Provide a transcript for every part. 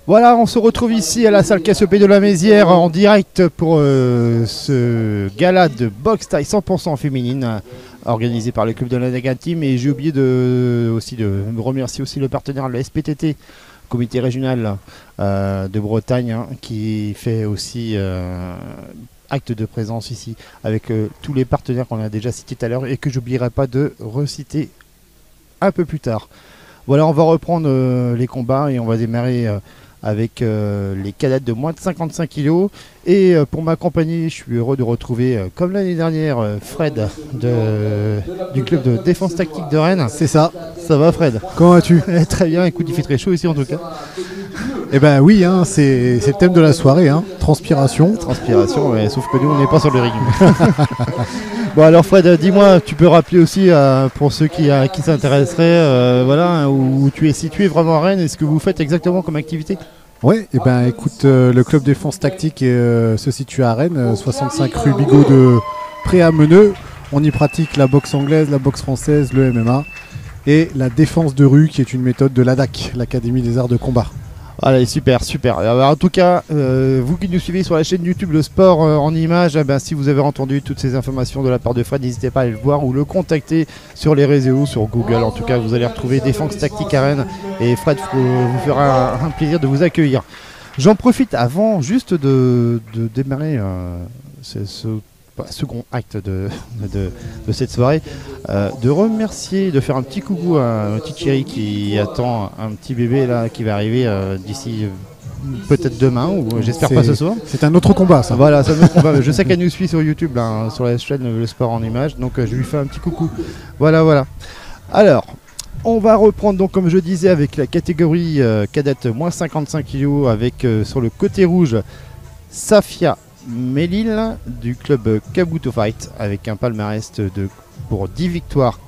Voilà, on se retrouve ici à la salle Cassiopée de la Mézières en direct pour ce gala de boxe taille 100% féminine organisé par le club de la Nadaga Team. Et j'ai oublié de remercier aussi le partenaire, le SPTT, comité régional de Bretagne, qui fait aussi acte de présence ici avec tous les partenaires qu'on a déjà cités tout à l'heure et que j'oublierai pas de reciter un peu plus tard. Voilà, on va reprendre les combats et on va démarrer avec les cadettes de moins de 55 kg. Et pour m'accompagner, je suis heureux de retrouver, comme l'année dernière, Fred du club de défense tactique de Rennes. C'est ça. Ça va, Fred? Comment vas-tu? Très bien, écoute, il fait très chaud ici en tout cas. Eh ben oui, c'est le thème de la soirée, transpiration. Transpiration, ouais, sauf que nous on n'est pas sur le ring. Bon alors Fred, dis-moi, tu peux rappeler aussi pour ceux qui s'intéresseraient, où tu es situé vraiment à Rennes et ce que vous faites exactement comme activité? Ouais, et ben écoute, le club défense tactique se situe à Rennes, 65 rue Bigot de Pré-à-Meneux. On y pratique la boxe anglaise, la boxe française, le MMA et la défense de rue qui est une méthode de l'ADAC, l'Académie des Arts de Combat. Allez, super. Alors, en tout cas, vous qui nous suivez sur la chaîne YouTube Le Sport en images, si vous avez entendu toutes ces informations de la part de Fred, n'hésitez pas à aller le voir ou le contacter sur les réseaux, sur Google. En tout cas, vous allez retrouver Défense Tactique à Rennes et Fred vous fera un plaisir de vous accueillir. J'en profite avant juste de démarrer ce second acte de cette soirée, de remercier, de faire un petit coucou à un petit chéri qui attend un petit bébé là qui va arriver d'ici peut-être demain ou j'espère pas ce soir. C'est un autre combat ça. Voilà, c'est un autre combat. Je sais qu'elle nous suit sur YouTube là, sur la chaîne Le Sport en images, donc je lui fais un petit coucou. Voilà. Alors, on va reprendre donc comme je disais avec la catégorie cadette moins 55 kg avec sur le côté rouge Safia Melil du club Kabuto Fight avec un palmarès pour 10 victoires,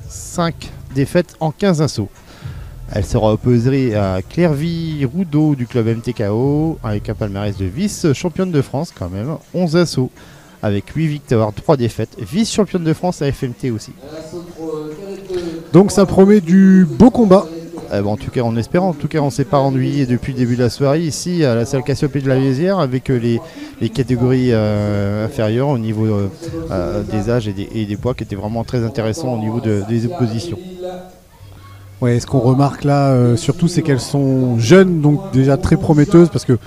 5 défaites en 15 assauts. Elle sera opposée à Clairvy Roudot du club MTKO avec un palmarès de vice-championne de France quand même, 11 assauts avec 8 victoires, 3 défaites, vice-championne de France à FMT aussi. Donc ça promet du beau combat. En tout cas, on espère. En tout cas, on ne s'est pas ennuyé depuis le début de la soirée ici à la salle Cassiopée de la Mézières avec les catégories inférieures au niveau des âges et des poids qui étaient vraiment très intéressants au niveau des oppositions. Ouais, ce qu'on remarque là, surtout, c'est qu'elles sont jeunes, donc déjà très prometteuses parce que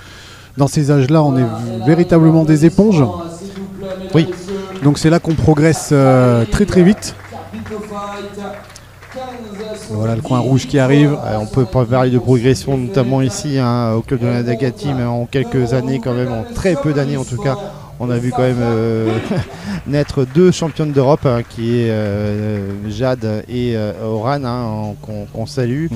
dans ces âges-là, on est véritablement des éponges. Oui. Donc c'est là qu'on progresse très très vite. Voilà le coin rouge qui arrive. On peut parler de progression notamment ici au club de la Nadaga Team en quelques années quand même, en très peu d'années en tout cas. On a vu quand même naître 2 championnes d'Europe qui est Jade et Oran qu'on salue.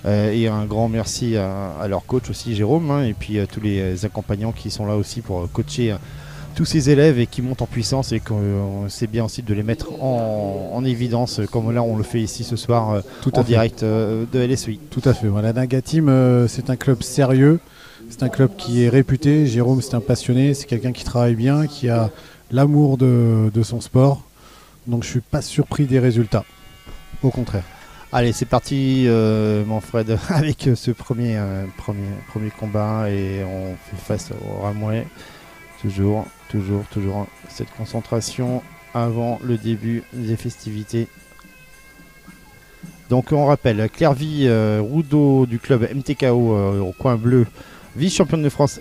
Et un grand merci à leur coach aussi Jérôme et puis tous les accompagnants qui sont là aussi pour coacher tous ces élèves et qui montent en puissance et qu'on sait bien aussi de les mettre en évidence comme là on le fait ici ce soir en direct de LSI. Tout à fait, voilà, Nadaga Team c'est un club sérieux, c'est un club qui est réputé. Jérôme c'est un passionné, c'est quelqu'un qui travaille bien, qui a l'amour de son sport, donc je suis pas surpris des résultats, au contraire. Allez, c'est parti mon Fred avec ce premier combat et on fait face au Ramouet. Toujours cette concentration avant le début des festivités. Donc on rappelle, Clairvy Roudot du club MTKO au coin bleu, vice-championne de France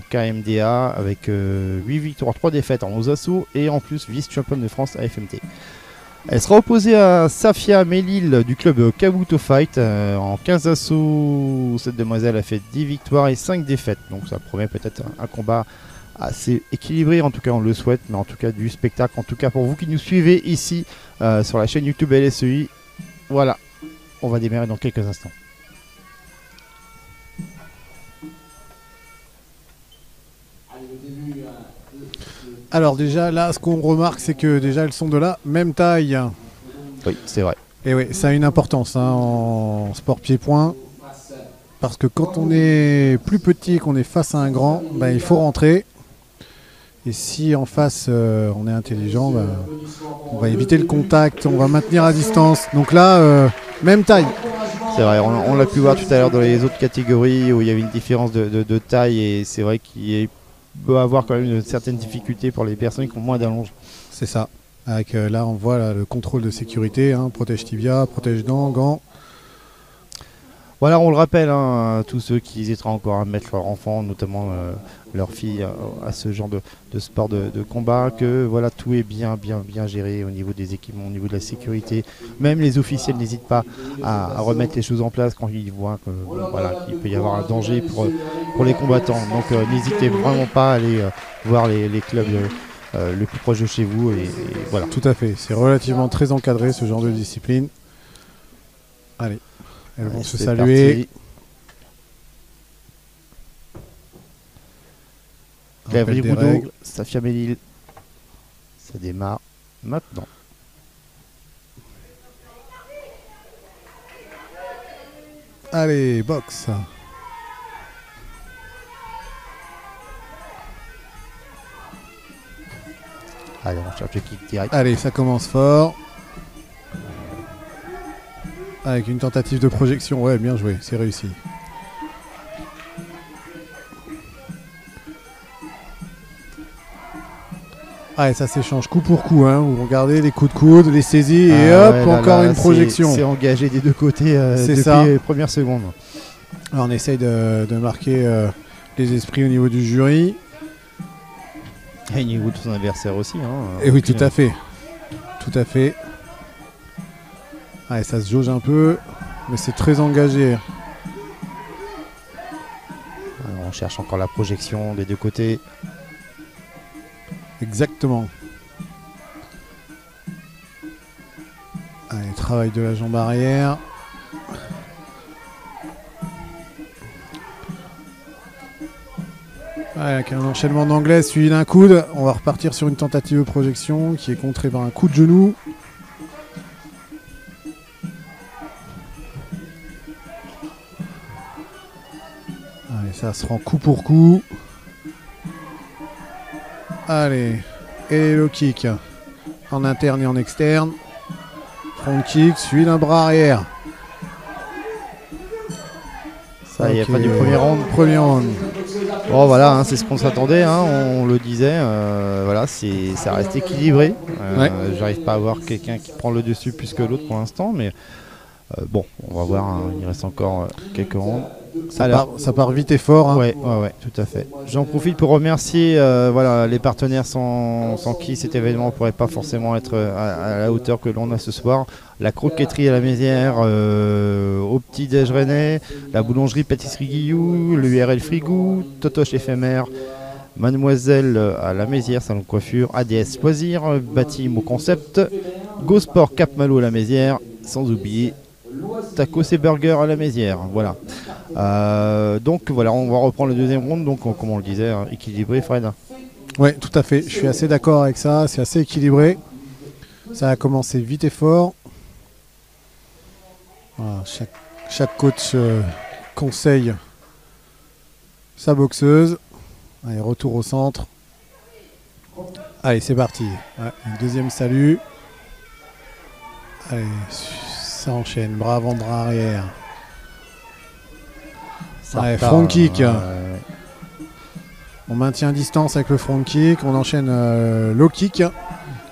KMDA avec 8 victoires, 3 défaites en 11 assauts et en plus vice-championne de France à FMT. Elle sera opposée à Safia Melil du club Kabuto Fight en 15 assauts. Cette demoiselle a fait 10 victoires et 5 défaites. Donc ça promet peut-être un combat assez équilibré. En tout cas, on le souhaite. Mais en tout cas, du spectacle. En tout cas, pour vous qui nous suivez ici sur la chaîne YouTube LSEI. Voilà, on va démarrer dans quelques instants. Alors déjà là ce qu'on remarque c'est que déjà elles sont de la même taille. Oui c'est vrai. Et oui ça a une importance en sport pied-point. Parce que quand on est plus petit et qu'on est face à un grand, il faut rentrer. Et si en face on est intelligent, on va éviter le contact, on va maintenir à distance. Donc là, même taille. C'est vrai, on l'a pu voir tout à l'heure dans les autres catégories où il y avait une différence de taille et c'est vrai qu'il peut avoir quand même une certaine difficulté pour les personnes qui ont moins d'allonge. C'est ça. Avec là, on voit là, le contrôle de sécurité, hein, protège tibia, protège dents, gants. Voilà, on le rappelle, hein, tous ceux qui hésiteraient encore à mettre leur enfant, notamment leur fille, à ce genre de sport de combat, que voilà, tout est bien géré au niveau des équipements, au niveau de la sécurité. Même les officiels n'hésitent pas à remettre les choses en place quand ils voient que, voilà, qu'il peut y avoir un danger pour les combattants. Donc n'hésitez vraiment pas à aller voir les clubs le plus proche de chez vous. Et voilà. Tout à fait, c'est relativement très encadré ce genre de discipline. Allez. Elles vont se saluer. Gavri Boudot, Safia Melil. Ça démarre maintenant. Allez, boxe. Allez, on cherche le kick direct. Allez, ça commence fort. Avec une tentative de projection, ouais, bien joué, c'est réussi. Ah, et ça s'échange coup pour coup, hein. Vous regardez les coups de coude, les saisies, et hop, ouais, encore une projection. C'est engagé des deux côtés depuis les premières secondes. Alors, on essaye de marquer les esprits au niveau du jury. Et au niveau de son adversaire aussi. Hein, et oui, tout à fait. Tout à fait. Allez, ça se jauge un peu, mais c'est très engagé. Alors, on cherche encore la projection des deux côtés. Exactement. Allez, travail de la jambe arrière. Allez, avec un enchaînement d'anglais suivi d'un coude. On va repartir sur une tentative de projection qui est contrée par un coup de genou. Ça se rend coup pour coup. Allez. Et les low kick. En interne et en externe. Front kick, suivi d'un bras arrière. Ça, il n'y a pas du premier round. Premier round. Bon, voilà, hein, c'est ce qu'on s'attendait. Hein, on le disait. Voilà, ça reste équilibré. Ouais. J'arrive pas à voir quelqu'un qui prend le dessus plus que l'autre pour l'instant. Mais bon, on va voir. Hein, il reste encore quelques rounds. Ça part vite et fort. Hein. Ouais, tout à fait. J'en profite pour remercier voilà, les partenaires sans qui cet événement ne pourrait pas forcément être à la hauteur que l'on a ce soir. La croquetterie à la Mézière, au petit-déj Rennais, la boulangerie pâtisserie Guillou, l'URL Frigou, Totoche éphémère, Mademoiselle à la Mézière, salon de coiffure, ADS Loisirs, Bâtiment au concept, Go Sport Cap Malo à la Mézière, sans oublier Tacos et burgers à la Mézière. Voilà. Donc voilà, on va reprendre le deuxième round. Donc comme on le disait, hein, équilibré, Fred. Oui, tout à fait. Je suis assez d'accord avec ça. C'est assez équilibré. Ça a commencé vite et fort. Voilà, chaque coach conseille sa boxeuse. Allez, retour au centre. Allez, c'est parti. Ouais, deuxième salut. Allez, ça enchaîne. Bras avant, bras arrière. Allez, front kick. On maintient distance avec le front kick. On enchaîne low kick,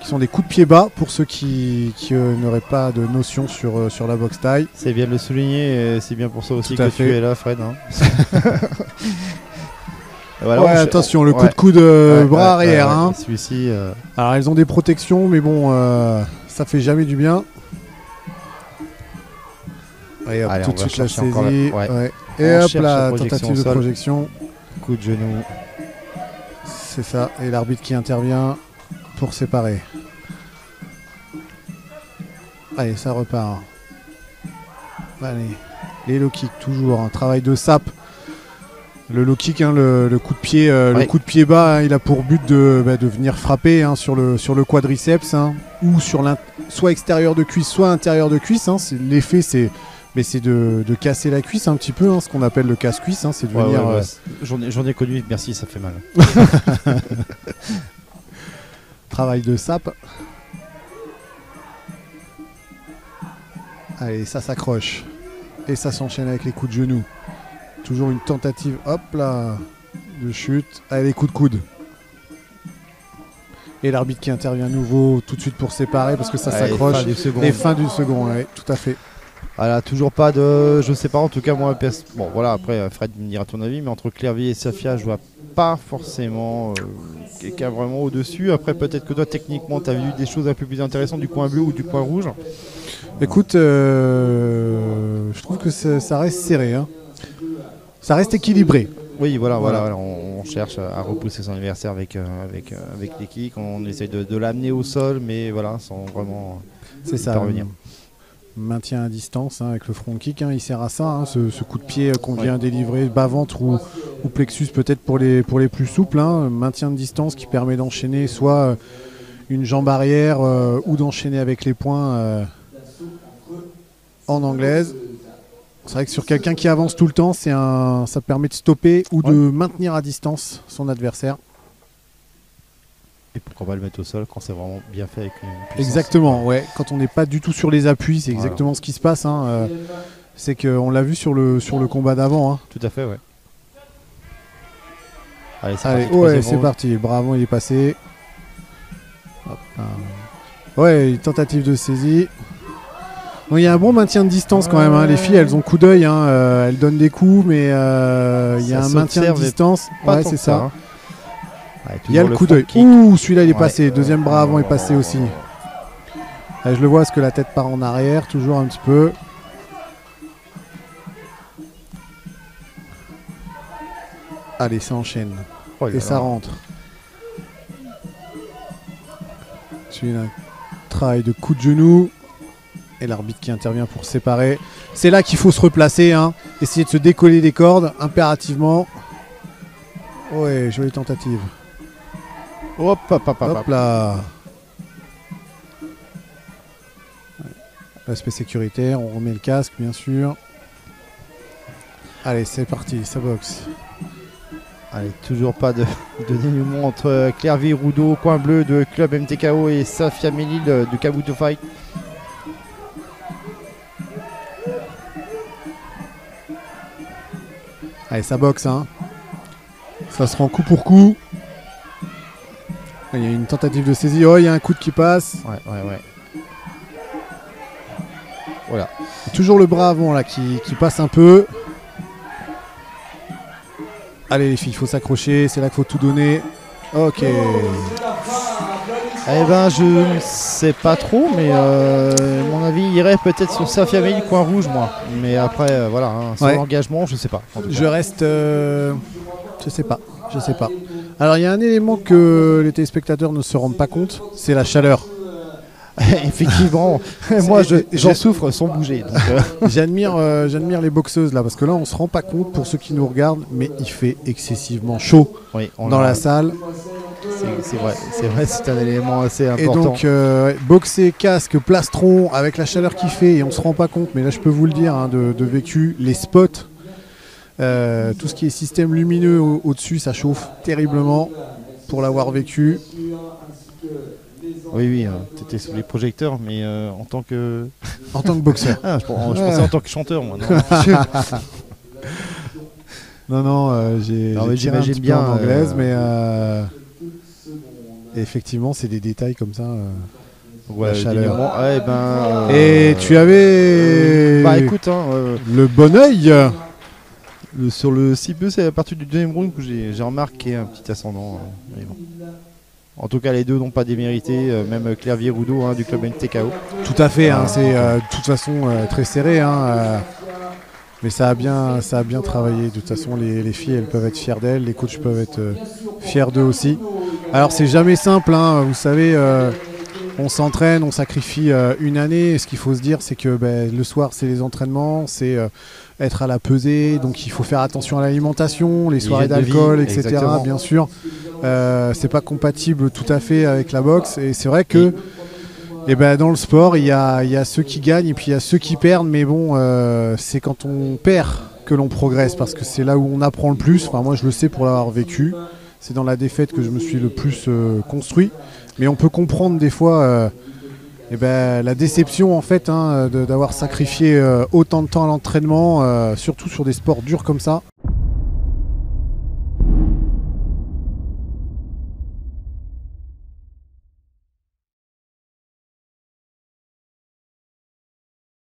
qui sont des coups de pied bas pour ceux qui n'auraient pas de notion sur la boxe taille. C'est bien de le souligner. Et c'est bien pour ça aussi que tu es là, Fred. Hein. Voilà, ouais, attention, le coup de coude bras arrière. Hein. Celui-ci. Alors, elles ont des protections, mais bon, ça fait jamais du bien. Allez, hop, tout de suite la saisie. Ouais. Et hop là, tentative de projection. Coup de genou. C'est ça. Et l'arbitre qui intervient pour séparer. Allez, ça repart. Allez. Les low kicks, toujours. Un travail de sape. Le low kick, hein, le coup de pied, le coup de pied bas, hein, il a pour but de venir frapper hein, sur le quadriceps hein, ou sur soit extérieur de cuisse, soit intérieur de cuisse. Hein, l'effet, c'est de casser la cuisse un petit peu, hein, ce qu'on appelle le casse-cuisse. Hein, c'est de venir. J'en ai connu, merci, ça fait mal. Travail de sape. Allez, ça s'accroche. Et ça s'enchaîne avec les coups de genou. Toujours une tentative, hop là, de chute. Allez, les coups de coude. Et l'arbitre qui intervient à nouveau tout de suite pour séparer parce que ça s'accroche. Les fins du second, oui, tout à fait. Voilà, toujours pas de... Je sais pas, en tout cas, moi, bon, voilà, après, Fred me dira ton avis, mais entre Clervy et Safia, je vois pas forcément quelqu'un vraiment au-dessus. Après, peut-être que toi, techniquement, tu as vu des choses un peu plus intéressantes du coin bleu ou du coin rouge. Écoute, je trouve que ça reste serré. Hein. Ça reste équilibré. Oui, voilà. On cherche à repousser son adversaire avec les kicks. On essaye de l'amener au sol, mais voilà, sans vraiment parvenir. Maintien à distance avec le front kick, il sert à ça, ce coup de pied qu'on vient délivrer, bas-ventre ou plexus peut-être pour les plus souples. Maintien de distance qui permet d'enchaîner soit une jambe arrière ou d'enchaîner avec les poings en anglaise. C'est vrai que sur quelqu'un qui avance tout le temps, ça permet de stopper ou de maintenir à distance son adversaire. Et pourquoi pas le mettre au sol quand c'est vraiment bien fait avec une puissance. Exactement, ouais. Quand on n'est pas du tout sur les appuis, c'est exactement ce qui se passe. C'est qu'on l'a vu sur le combat d'avant. Tout à fait, ouais. Allez, c'est parti. Le bras avant, il est passé. Hop, ouais, une tentative de saisie. Il y a un bon maintien de distance quand même. Les filles, elles ont coup d'œil. Elles donnent des coups, mais il y a un maintien de distance. Ouais, c'est ça. Il y a le coup d'œil. Ouh, celui-là il est passé. Deuxième bras avant est passé aussi. Je le vois parce que la tête part en arrière, toujours un petit peu. Allez, ça enchaîne. Et ça rentre. Celui-là, travail de coup de genou. Et l'arbitre qui intervient pour séparer. C'est là qu'il faut se replacer. Essayer de se décoller des cordes impérativement. Ouais, jolie tentative. Hop là. L'aspect sécuritaire, on remet le casque bien sûr. Allez, c'est parti, ça boxe. Allez, toujours pas de dénouement entre Clervy Roudot, coin bleu de Club MTKO et Safia Melil de Kabuto Fight. Allez, ça boxe, ça se rend coup pour coup. Il y a une tentative de saisie. Oh, il y a un coude qui passe. Ouais. Voilà. Toujours le bras avant là qui passe un peu. Allez les filles, il faut s'accrocher. C'est là qu'il faut tout donner. Ok. Eh ben, je ne sais pas trop, mais mon avis irait peut-être sur Safia Melil coin rouge, moi. Mais après, voilà, son engagement, je sais pas. Je reste... je sais pas. Alors, il y a un élément que les téléspectateurs ne se rendent pas compte, c'est la chaleur. Effectivement, moi j'en souffre sans bouger. J'admire les boxeuses là, parce que là on se rend pas compte pour ceux qui nous regardent, mais il fait excessivement chaud dans la salle. C'est vrai, c'est un élément assez important. Et donc boxer, casque, plastron, avec la chaleur qu'il fait, et on se rend pas compte, mais là je peux vous le dire de vécu, les spots, tout ce qui est système lumineux au-dessus, ça chauffe terriblement pour l'avoir vécu. Oui, tu étais sous les projecteurs, mais en tant que... En tant que boxeur. Je pensais en tant que chanteur, moi. Non, j'imagine bien en anglaise, mais effectivement, c'est des détails comme ça. La chaleur. Et tu avais... écoute, le bon œil. Sur le 6-2, c'est à partir du deuxième round que j'ai remarqué un petit ascendant. Mais bon. En tout cas, les deux n'ont pas démérité, même Clervy Roudot du club NTKO. Tout à fait, c'est de toute façon très serré. Mais ça a bien travaillé. De toute façon, les filles, elles peuvent être fières d'elles, les coachs peuvent être fiers d'eux aussi. Alors, c'est jamais simple, vous savez, on s'entraîne, on sacrifie une année. Et ce qu'il faut se dire, c'est que le soir, c'est les entraînements, c'est être à la pesée. Donc, il faut faire attention à l'alimentation, les soirées d'alcool, etc. Exactement. Bien sûr. C'est pas compatible tout à fait avec la boxe et c'est vrai que dans le sport il y a ceux qui gagnent et puis il y a ceux qui perdent, mais bon c'est quand on perd que l'on progresse parce que c'est là où on apprend le plus. Enfin moi je le sais pour l'avoir vécu, c'est dans la défaite que je me suis le plus construit, mais on peut comprendre des fois Et ben, la déception en fait d'avoir sacrifié autant de temps à l'entraînement, surtout sur des sports durs comme ça.